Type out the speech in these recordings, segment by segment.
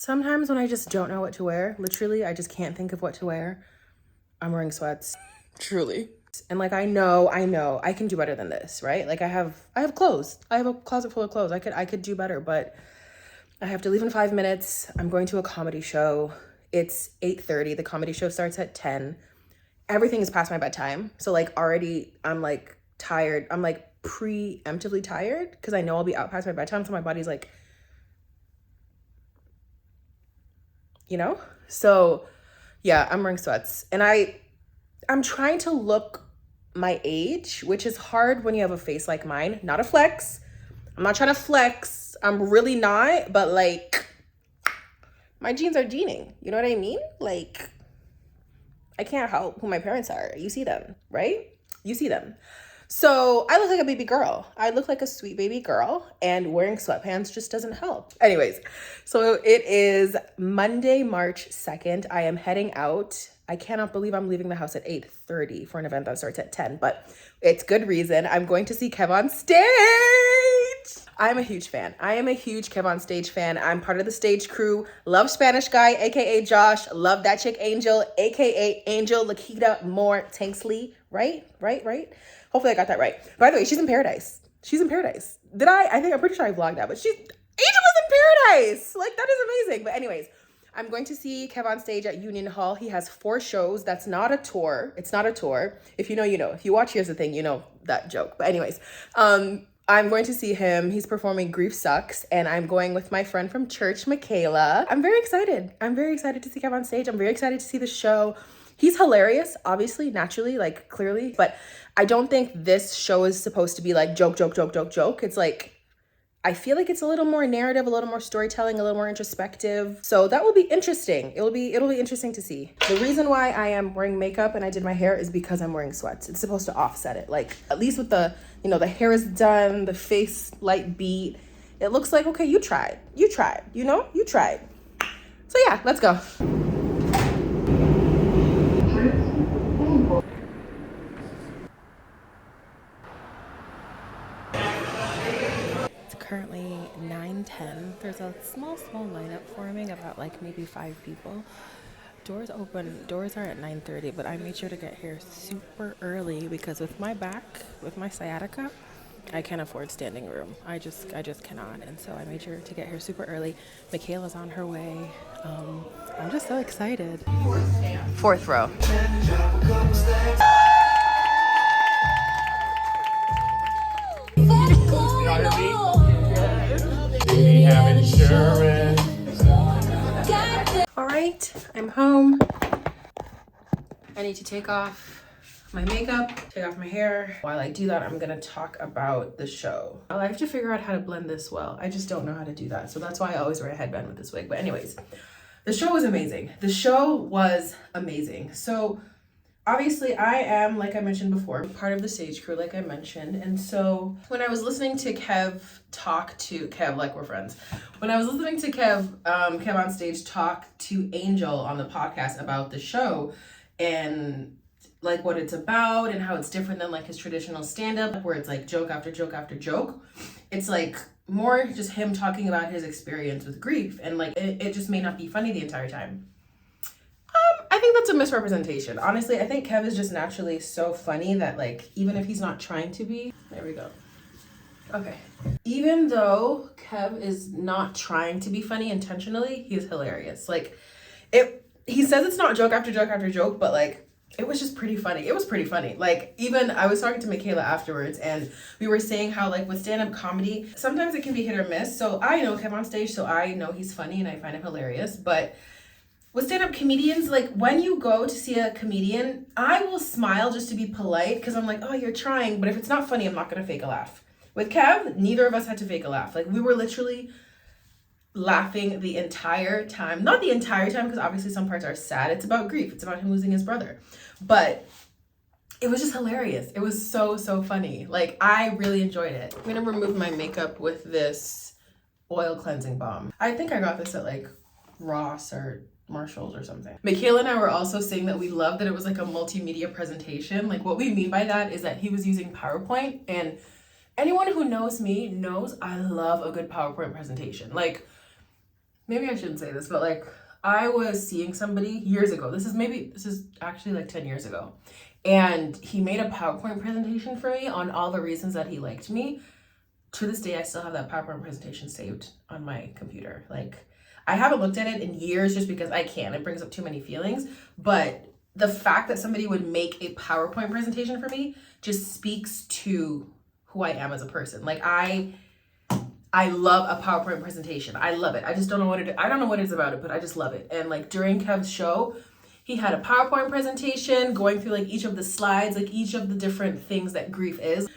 Sometimes when I just don't know what to wear, literally, I just can't think of what to wear, I'm wearing sweats. Truly. And like, I know, I can do better than this, right? Like I have clothes. I have a closet full of clothes. I could do better, but I have to leave in 5 minutes. I'm going to a comedy show. It's 8:30. The comedy show starts at 10. Everything is past my bedtime. So like already I'm like tired. I'm like preemptively tired because I know I'll be out past my bedtime. So my body's like, you know? So yeah, I'm wearing sweats. And I'm trying to look my age, which is hard when you have a face like mine. Not a flex. I'm not trying to flex. I'm really not, but like my jeans are jeaning. You know what I mean? Like I can't help who my parents are. You see them, right? You see them. So I look like a baby girl. I look like a sweet baby girl, and wearing sweatpants just doesn't help. Anyways, so it is Monday, March 2nd. I am heading out. I cannot believe I'm leaving the house at 8:30 for an event that starts at 10, but it's good reason. I'm going to see kevonstage. I'm a huge fan. I am a huge kevonstage fan. I'm part of the stage crew. Love Spanish guy, aka Josh. Love that chick Angel, aka Angel Lakita Moore Tanksley. Right? Hopefully I got that right. By the way, she's in paradise. She's in paradise. Did I? I'm pretty sure I vlogged that, but Angel was in paradise. Like, that is amazing. But anyways, I'm going to see kevonstage at Union Hall. He has 4 shows. That's not a tour. It's not a tour. If you know, you know. If you watch Here's the Thing, you know that joke. But anyways, I'm going to see him. He's performing Grief Sucks, and I'm going with my friend from church, Michaela. I'm very excited. I'm very excited to see kevonstage. I'm very excited to see the show. He's hilarious, obviously, naturally, like clearly, but I don't think this show is supposed to be like joke. It's like, I feel like it's a little more narrative, a little more storytelling, a little more introspective. So that will be interesting. It'll be interesting to see. The reason why I am wearing makeup and I did my hair is because I'm wearing sweats. It's supposed to offset it. Like, at least with the, you know, the hair is done, the face light beat. It looks like, okay, you tried, you know, you tried. So yeah, let's go. Currently 9:10. There's a small lineup forming, about like maybe 5 people. Doors are at 9:30, but I made sure to get here super early because with my back, with my sciatica, I can't afford standing room. I just cannot. And so I made sure to get here super early. Michaela's on her way. I'm just so excited. 4th row. We have insurance. All right, I'm home. I need to take off my makeup, take off my hair. While I do that, I'm gonna talk about the show. I have to figure out how to blend this well. I just don't know how to do that. So that's why I always wear a headband with this wig. But anyways, the show was amazing. So obviously, I am, like I mentioned before, part of the stage crew, like I mentioned. And so when I was listening to Kev, like we're friends. When I was listening to kevonstage talk to Angel on the podcast about the show and like what it's about and how it's different than like his traditional stand-up where it's like joke after joke after joke. It's like more just him talking about his experience with grief, and like it just may not be funny the entire time. I think that's a misrepresentation. Honestly, I think Kev is just naturally so funny that like, even if he's not trying to be, there we go. Okay. Even though Kev is not trying to be funny intentionally, he is hilarious. Like he says it's not joke after joke after joke, but like, it was just pretty funny. It was pretty funny. Like, even I was talking to Michaela afterwards and we were saying how like with stand-up comedy, sometimes it can be hit or miss. So I know kevonstage, so I know he's funny and I find him hilarious, but with stand-up comedians, like when you go to see a comedian, I will smile just to be polite because I'm like, oh, you're trying. But if it's not funny, I'm not going to fake a laugh. With Kev, neither of us had to fake a laugh. Like we were literally laughing the entire time. Not the entire time because obviously some parts are sad. It's about grief. It's about him losing his brother. But it was just hilarious. It was so funny. Like I really enjoyed it. I'm going to remove my makeup with this oil cleansing balm. I think I got this at like Ross or Marshalls or something. Michaela and I were also saying that we love that it was like a multimedia presentation. Like what we mean by that is that he was using PowerPoint, and anyone who knows me knows I love a good PowerPoint presentation. Like maybe I shouldn't say this, but like I was seeing somebody years ago. This is actually like 10 years ago. And he made a PowerPoint presentation for me on all the reasons that he liked me. To this day, I still have that PowerPoint presentation saved on my computer. Like, I haven't looked at it in years just because I can't. It brings up too many feelings. But the fact that somebody would make a PowerPoint presentation for me just speaks to who I am as a person. Like, I love a PowerPoint presentation. I love it. I just don't know what I don't know what it is about it, but I just love it. And like during Kev's show, he had a PowerPoint presentation going through like each of the slides, like each of the different things that grief is.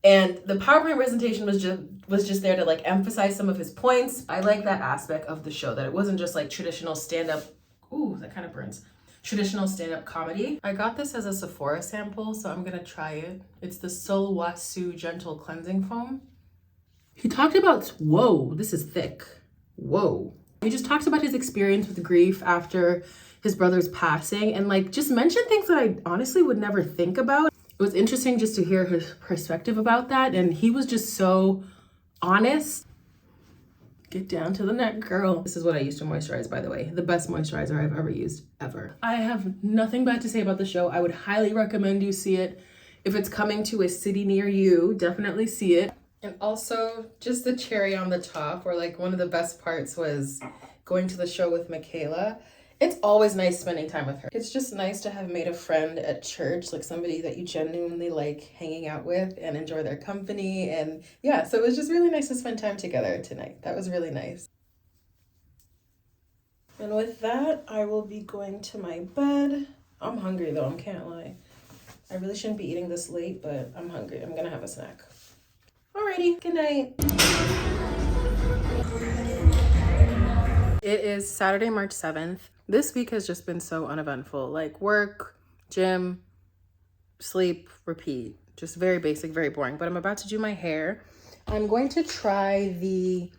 And the PowerPoint presentation was just there to like emphasize some of his points. I like that aspect of the show, that it wasn't just like traditional stand-up. Ooh, that kind of burns. Traditional stand-up comedy. I got this as a Sephora sample, so I'm gonna try it. It's the Solwasu Gentle Cleansing Foam. He talked about, whoa, this is thick. Whoa. He just talks about his experience with grief after his brother's passing, and like just mentioned things that I honestly would never think about. It was interesting just to hear his perspective about that, and he was just so honest. Get down to the neck, girl. This is what I used to moisturize, by the way. The best moisturizer I've ever used, ever. I have nothing bad to say about the show. I would highly recommend you see it. If it's coming to a city near you, definitely see it. And also, just the cherry on the top, or like one of the best parts was going to the show with Michaela. It's always nice spending time with her. It's just nice to have made a friend at church, like somebody that you genuinely like hanging out with and enjoy their company. And yeah, so it was just really nice to spend time together tonight. That was really nice. And with that, I will be going to my bed. I'm hungry though, I can't lie. I really shouldn't be eating this late, but I'm hungry. I'm gonna have a snack. Alrighty, good night. It is Saturday, March 7th. This week has just been so uneventful. Like work, gym, sleep, repeat. Just very basic, very boring. But I'm about to do my hair. I'm going to try the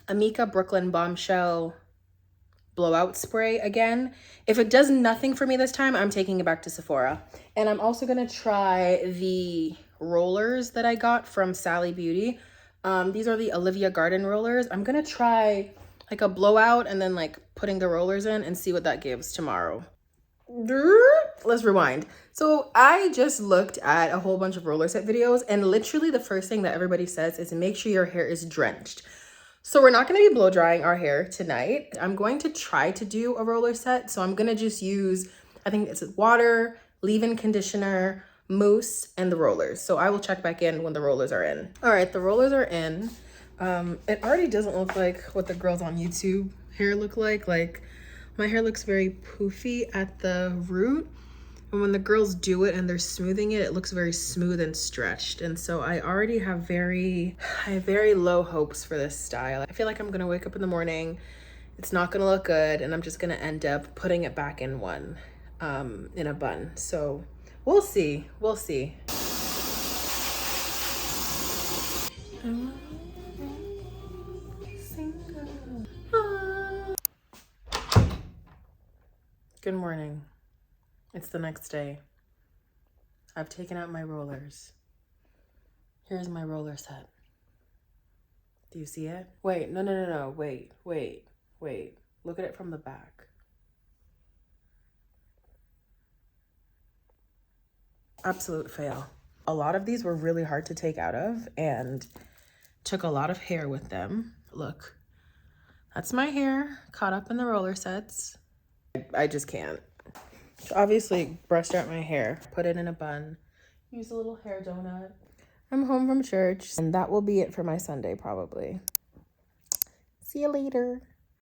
Amika Brooklyn Bombshell blowout spray again. If it does nothing for me this time, I'm taking it back to Sephora. And I'm also gonna try the rollers that I got from Sally Beauty. These are the Olivia Garden rollers. I'm gonna try like a blowout and then like putting the rollers in and see what that gives tomorrow. Let's rewind. So I just looked at a whole bunch of roller set videos, and literally the first thing that everybody says is make sure your hair is drenched. So we're not going to be blow drying our hair tonight. I'm going to try to do a roller set. So I'm going to just use, I think it's water, leave-in conditioner, mousse, and the rollers. So I will check back in when the rollers are in. All right, the rollers are in. It already doesn't look like what the girls on YouTube hair look like. Like my hair looks very poofy at the root. And when the girls do it and they're smoothing it, it looks very smooth and stretched. And so I already have very low hopes for this style. I feel like I'm gonna wake up in the morning, it's not gonna look good, and I'm just gonna end up putting it back in one, in a bun. So we'll see, we'll see. Good morning. It's the next day. I've taken out my rollers. Here's my roller set. Do you see it? Wait, no. Wait. Look at it from the back. Absolute fail. A lot of these were really hard to take out of and took a lot of hair with them. Look, that's my hair caught up in the roller sets. I just can't. So obviously brushed out my hair, put it in a bun, use a little hair donut. I'm home from church, and that will be it for my Sunday probably. See you later.